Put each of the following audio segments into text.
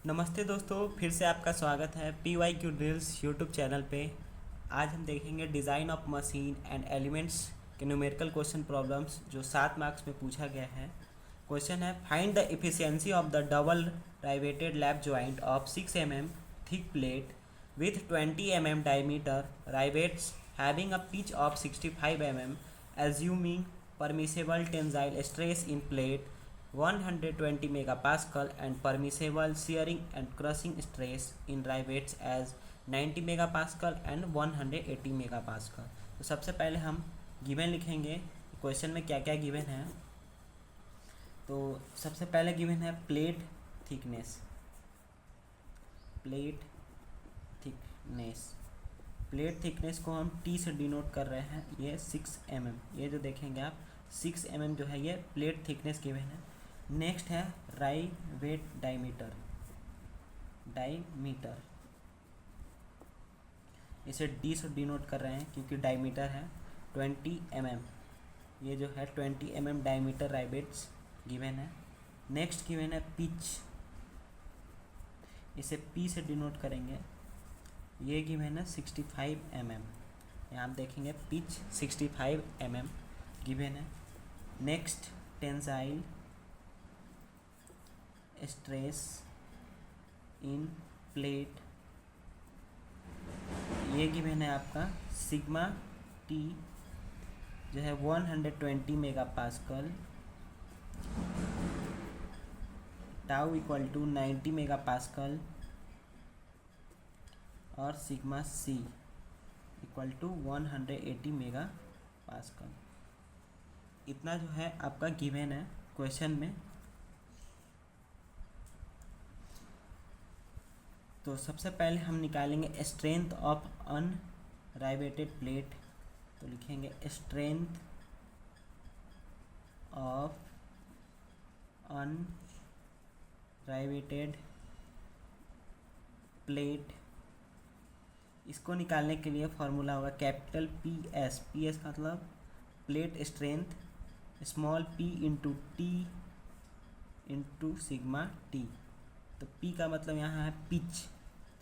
नमस्ते दोस्तों, फिर से आपका स्वागत है P Y Q drills YouTube channel पे। आज हम देखेंगे design of machine and elements के न्यूमेरिकल क्वेश्चन प्रॉब्लम्स जो 7 मार्क्स में पूछा गया है। क्वेश्चन है, find the efficiency of the double riveted lap joint of 6 mm thick plate with 20 mm diameter rivets having a pitch of 65 mm assuming permissible tensile stress in plate 120 megapascal and permissible shearing and crushing stress in rivets as 90 megapascal and 180 megapascal। तो सबसे पहले हम given लिखेंगे question में क्या क्या given है। तो सबसे पहले गिवन है plate thickness. Plate thickness plate thickness को हम टी से डिनोट कर रहे हैं। ये 6 mm, ये जो देखेंगे आप 6 mm जो है ये प्लेट थिकनेस गिवन है। नेक्स्ट है राइवेट डायमीटर। इसे डी से डिनोट कर रहे हैं क्योंकि डायमीटर है 20 mm। ये जो है 20 mm डायमीटर राइवेट्स गिवन है। नेक्स्ट गिवन है पिच, इसे पी से डिनोट करेंगे। ये गिवन है 65 mm, यहाँ आप देखेंगे पिच 65 mm गिवन है। Next tensile stress in plate, ये गिवन है आपका सिग्मा टी जो है 120 megapascal, tau equal to 90 megapascal और sigma C equal to 180 mega pascal. इतना जो है आपका गिवन है क्वेश्चन में। तो सबसे पहले हम निकालेंगे स्ट्रेंथ ऑफ अनराइवेटेड प्लेट। तो लिखेंगे स्ट्रेंथ ऑफ अनराइवेटेड प्लेट। इसको निकालने के लिए फॉर्मूला होगा capital P S. P S का मतलब plate strength, small P into T into sigma T. तो पी का मतलब यहाँ है पिच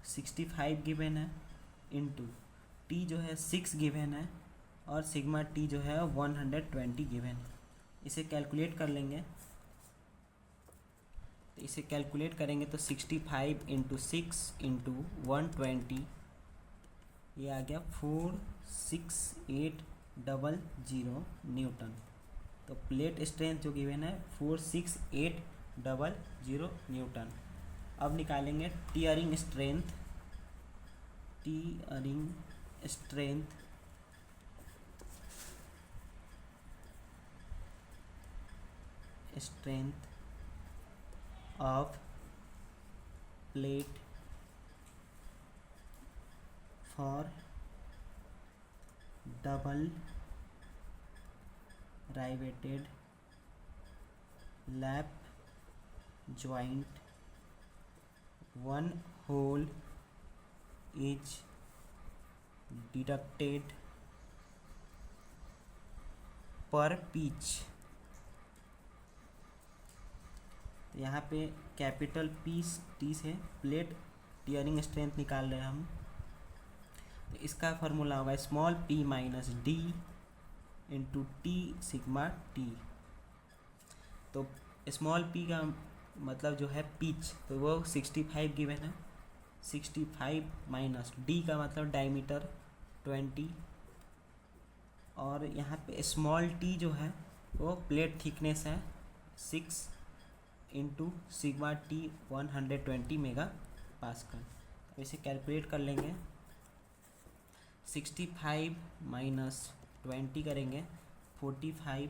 65 गिवन है, इंटू टी जो है 6 गिवन है और सिग्मा टी जो है 120 गिवन है। इसे कैलकुलेट कर लेंगे। तो इसे कैलकुलेट करेंगे तो 65 इंटू 6 इंटू 120, ये आ गया 46800 न्यूटन। तो प्लेट स्ट्रेंथ जो गिवन है 46800 न्यूटन। अब निकालेंगे tearing strength. Strength of plate for double riveted lap joint, one hole is deducted per pitch। तो यहाँ पे कैपिटल पी टी से प्लेट टीयरिंग स्ट्रेंथ निकाल रहे हैं हम। तो इसका फार्मूला होगा small P minus D into T sigma T. तो स्मॉल पी का मतलब जो है पिच, तो वो 65 गिवन है। 65 माइनस डी का मतलब डायमीटर 20, और यहाँ पे स्मॉल टी जो है वो प्लेट थिकनेस है 6 into sigma T 120 mega pascal. तो इसे कैलकुलेट कर लेंगे। 65 माइनस 20 करेंगे 45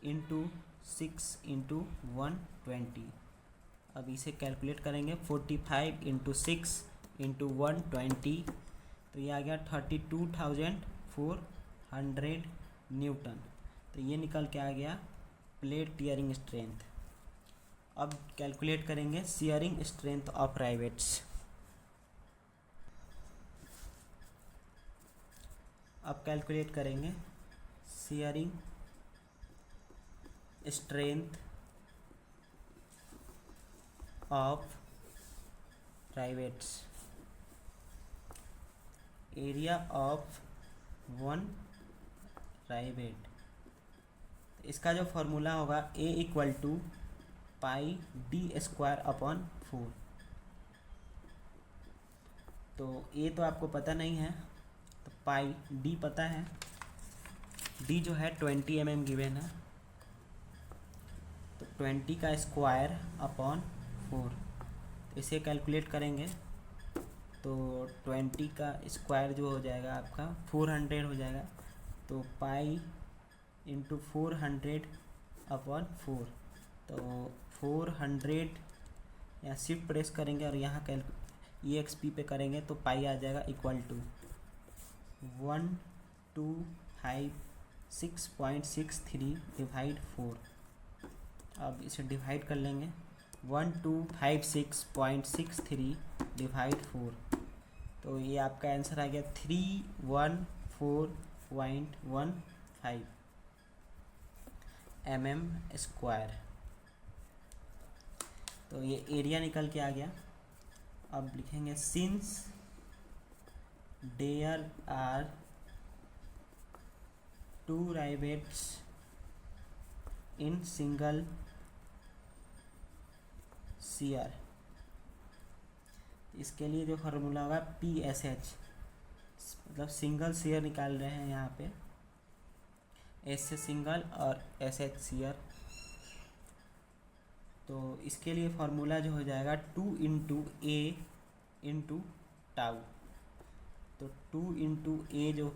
इंटू 6 इंटू 120। अब इसे कैलकुलेट करेंगे 45 इंटू 6 इंटू 120, तो ये आ गया 32,400 न्यूटन। तो ये निकल के आ गया प्लेट टीयरिंग स्ट्रेंथ। अब कैलकुलेट करेंगे शियरिंग स्ट्रेंथ ऑफ राइवेट्स। अब कैलकुलेट करेंगे shearing strength of rivets, area of one rivet. इसका जो फॉर्मूला होगा A equal to pi D square upon 4। तो A तो आपको पता नहीं है, तो पाई D पता है। D जो है 20 mm गिवन है, तो 20 का स्क्वायर अपॉन 4। तो इसे कैलकुलेट करेंगे तो 20 का स्क्वायर जो हो जाएगा आपका 400 हो जाएगा। तो पाई इंटू 400 अपॉन 4, तो 400 यहाँ शिफ्ट प्रेस करेंगे और यहाँ EXP पे करेंगे तो पाई आ जाएगा इक्वल टू 1256.63 डिवाइड 4। अब इसे डिवाइड कर लेंगे, 1256.63 डिवाइड 4, तो ये आपका आंसर आ गया 314.15 mm²। तो ये एरिया निकल के आ गया। अब लिखेंगे since there are 2 rivets in single shear, इसके लिए जो फार्मूला होगा PSH, मतलब सिंगल शेयर निकाल रहे हैं यहाँ पे, S से सिंगल और SH शेयर। तो इसके लिए फार्मूला जो हो जाएगा 2 इंटू A इंटू टाउ। तो 2 इंटू A जो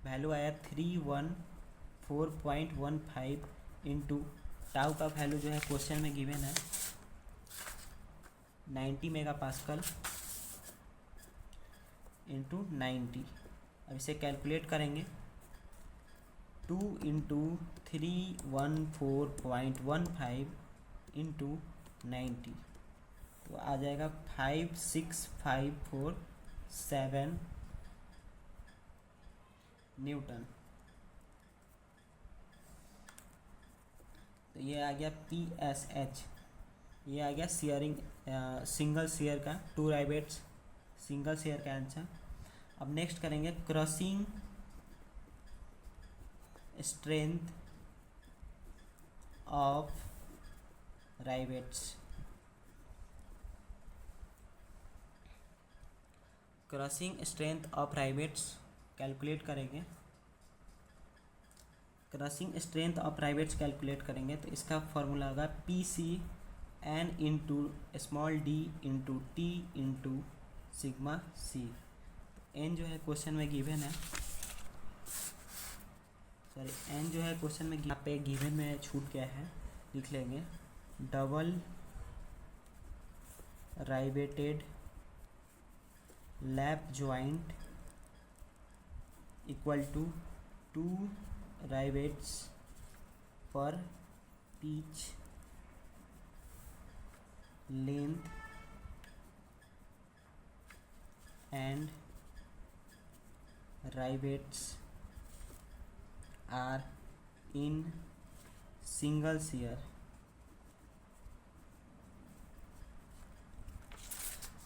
वैल्यू आया 314.15 इंटू टाउ का वैल्यू जो है क्वेश्चन में गिवन है 90 मेगापास्कल इंटू 90। अब इसे कैलकुलेट करेंगे, 2 इंटू 314.15 इंटू 90, तो आ जाएगा 56547 न्यूटन। तो ये आ गया PSH, ये आ गया शेयरिंग सिंगल शेयर का, 2 राइवेट्स सिंगल शेयर का आंसर। अब नेक्स्ट करेंगे crushing strength of rivets. Crushing strength of rivets calculate करेंगे। Crushing strength of rivets calculate करेंगे तो इसका फॉर्मूला होगा PC N into small d into T into sigma C। N जो है क्वेश्चन में गिवन है, सॉरी N जो है क्वेश्चन में यहाँ पे गिवन में छूट गया है, लिख लेंगे double riveted lap joint equal to 2 rivets per pitch length and rivets are in single shear।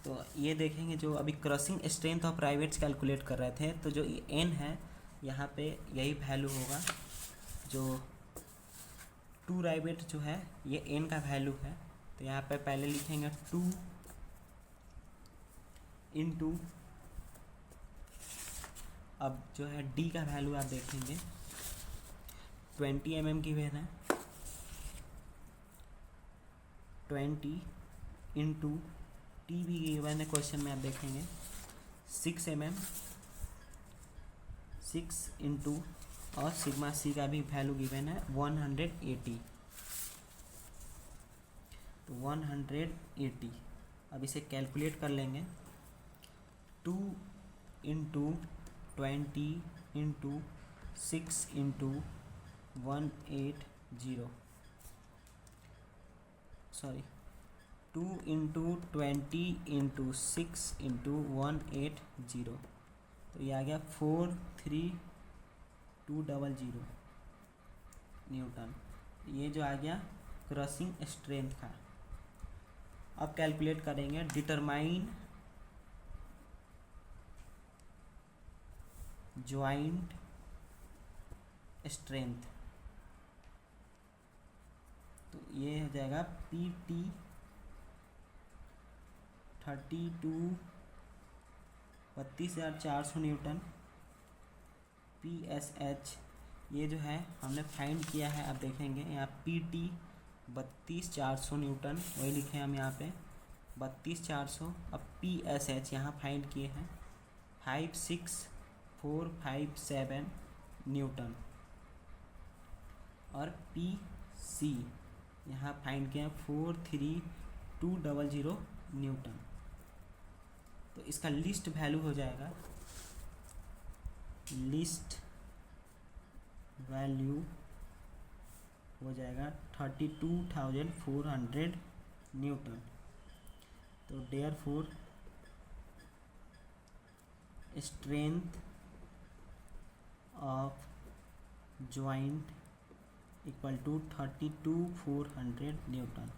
तो ये देखेंगे जो अभी crushing strength of rivets calculate कर रहे थे, तो जो N है यहाँ पे यही वैल्यू होगा, जो 2 राइवेट जो है ये N का वैल्यू है। तो यहाँ पे पहले लिखेंगे 2 इंटू, अब जो है D का वैल्यू आप देखेंगे 20 mm की वैन है, 20 इंटू T भी गिवन है क्वेश्चन में, आप देखेंगे 6 mm, 6 इंटू और सिग्मा C का भी वैल्यू गिवन है 180, तो 180। अब इसे कैलकुलेट कर लेंगे, 2 into 20 into 6 into 180, sorry 2 into 20 into 6 into 180, तो ये आ गया 43200 न्यूटन। ये जो आ गया क्रशिंग स्ट्रेंथ का। अब कैलकुलेट करेंगे डिटरमाइन ज्वाइंट स्ट्रेंथ। तो ये हो जाएगा PT 32,400 न्यूटन। PSH ये जो है हमने फाइंड किया है, आप देखेंगे यहाँ PT 32,400 न्यूटन, वही लिखे हम यहाँ पे 32,400। अब PSH यहाँ फाइंड किए हैं 56,457 न्यूटन, और PC यहाँ फाइंड किया 43,200 न्यूटन। तो इसका लिस्ट वैल्यू हो जाएगा, लिस्ट वैल्यू हो जाएगा 32,400 न्यूटन। तो therefore strength of joint equal to 32,400 newton.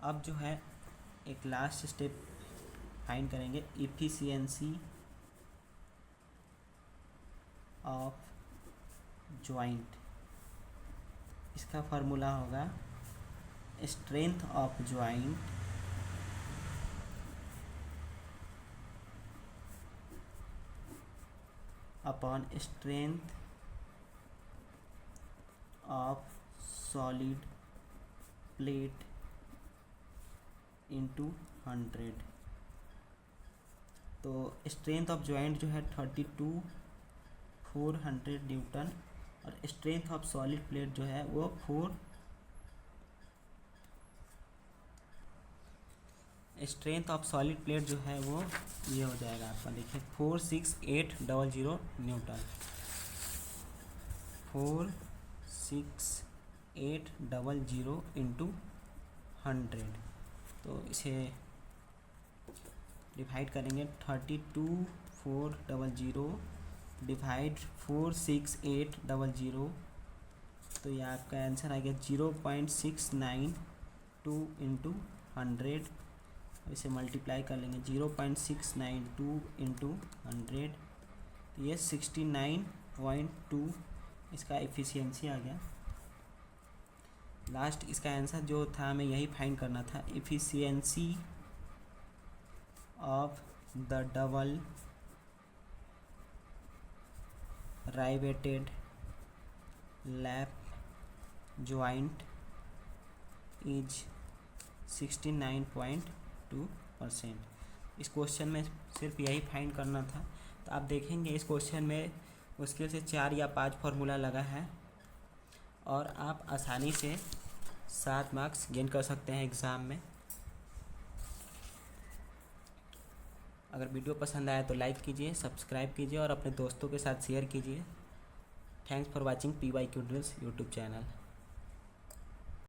अब जो है एक लास्ट स्टेप फाइंड करेंगे, इफिशियंसी ऑफ जॉइंट। इसका फार्मूला होगा strength of joint upon strength of solid plate into 100। तो स्ट्रेंथ ऑफ जॉइंट जो है 32,400 न्यूटन, और स्ट्रेंथ ऑफ सॉलिड प्लेट जो है वो स्ट्रेंथ ऑफ सॉलिड प्लेट जो है वो ये हो जाएगा आपका, देखिए 46,800 न्यूटन। 46,800 इंटू 100। तो इसे डिवाइड करेंगे 32,400 डिवाइड 46,800। तो ये आपका आंसर आ गया 0.692 इंटू 100। इसे मल्टीप्लाई कर लेंगे 0.692 इंटू 100, तो ये 69.2 इसका एफिशिएंसी आ गया। लास्ट इसका आंसर जो था हमें यही फाइंड करना था, efficiency of the double riveted lap joint is 69.2%। इस क्वेश्चन में सिर्फ यही फाइंड करना था। तो आप देखेंगे इस क्वेश्चन में मुश्किल से 4 या 5 फार्मूला लगा है, और आप आसानी से 7 मार्क्स गेन कर सकते हैं एग्ज़ाम में। अगर वीडियो पसंद आया तो लाइक कीजिए, सब्सक्राइब कीजिए और अपने दोस्तों के साथ शेयर कीजिए। Thanks for watching PYQ drills YouTube channel.